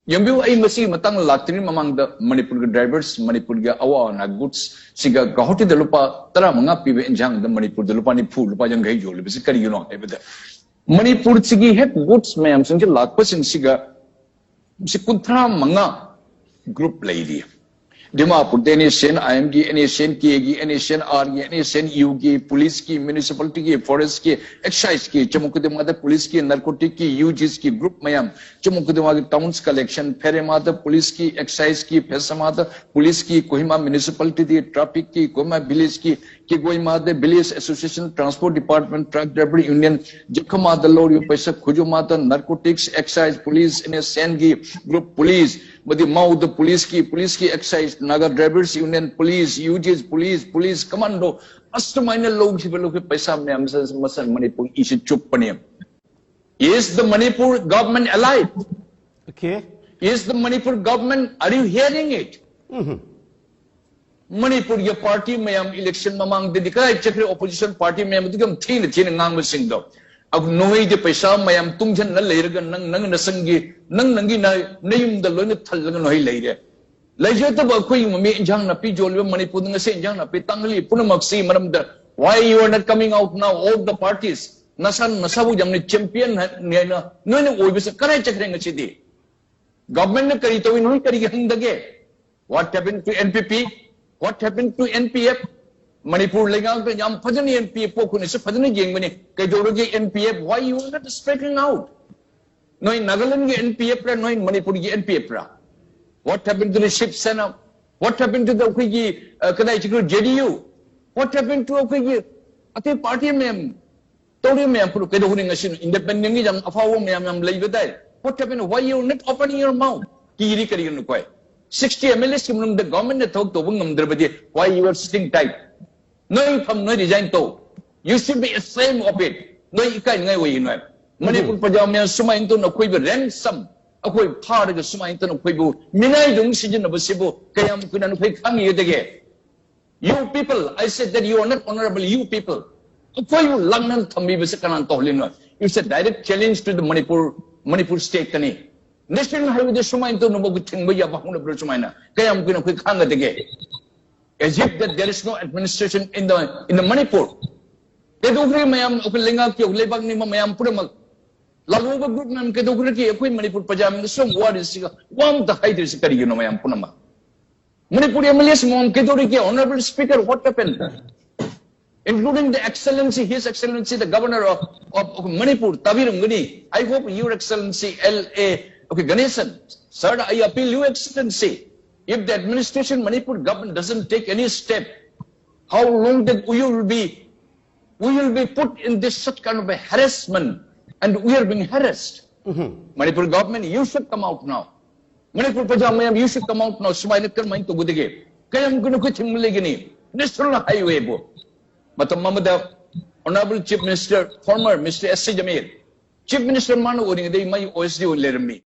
Yambu ay masi matang latrin mamang the Manipur drivers, Manipur awa na goods, siga gahoti the lupa, tara mga pibe enjang the Manipur the lupa ni pool, lupa yang gayo, basically you know, Manipur sigi het goods mayam sing lakpas in siga si kuntra mga group lady. Dimapur any sen IMG, any sen KG, any sen RG, any sen UG, police ki, municipality ki, forest ki, excise ki, chamukudimada police ki, narcotic ki, UGs ki, group mayam, chamukudimada towns collection, Perimada police ki, excise ki, Pesamada police ki, Kohima municipality di, traffic ki, Kohima village ki, Goimada village association, transport department, truck driver union, Jakamada lorry paisa, Kujumada, narcotics, excise, police, any sen ki, group police, but the mouth the police ki, excise, Naga drivers union, police, UGs, police, commando, Astamina log, paisa mayam says Masan Manipur is a chup panim. Is the Manipur government alive? Okay. Is the Manipur government, are you hearing it? Manipur your party mayam election mamang the declared opposition party mayam become thin ngang sing do. Of no the paisa mayam tungjan na later nang nasangi, nang nangi name the learned talang no later. Legislative Queen me Jang na Pijol, Manipur Saint Jang na Pitangli, Punamaxi, Madam why you are not coming out now, all the parties. Nasan Nasabu Jam champion Nana, no was a correct city. Government Karito in Hikari the gate. What happened to NPP? What happened to NPF? Manipur Legang, Yam Padani NPF, Pokunis, Padani Jangmani, Kajorogi NPF, why you are not speaking out? No in Nagaland NPF, no in Manipur NPF. What happened to the Ship Sena? What happened to the JDU? What happened to a party mem? Told me I'm put independently, I'm a foul me, I'm labor there. What happened? Why you not opening your mouth? 60 MLAs from the government that talked to Wungam, why you are sitting tight? No, from no design to. You should be ashamed of it. No, you can't way you know. Manipur Pajama Suma into no quiver ransom. Akoy part of the Suma into no quiver. Minai don't see in the Basibo, Kayam couldn't pick hanging again. You people, I said that you are not honorable, you people. Akoy you Langan Tombi Visakan Tolino. It's a direct challenge to the Manipur state. National Highway the Suma into no good thing with Yabahuna Bruchumana. Kayam couldn't quick hang again. As if that there is no administration in the Manipur. They don't agree, Mayam, Opelinga, Lebang Nima, Mayam Purama. Lagoba group, Mam Kedograki, a Queen Manipur Pajam, some what is one the height is a you know, Mayam Punama. Manipur MLAs, Mom Kedoriki, Honorable Speaker, what happened? Including the Excellency, His Excellency, the Governor of Manipur, Tavirum Guni. I hope Your Excellency L.A. Ganesan. Sir, I appeal Your Excellency. If the administration Manipur government doesn't take any step, how long that we will be put in this such kind of a harassment, and we are being harassed. Manipur government, you should come out now. Manipur Pajamayam, you should come out now. Sumainakar mind to Gudige. Kayam Gunukutim Legini, National Highway Bo. But the Mamada, Honorable Chief Minister, former Mr. S.C. Jamir, Chief Minister Manu, they might always do let me.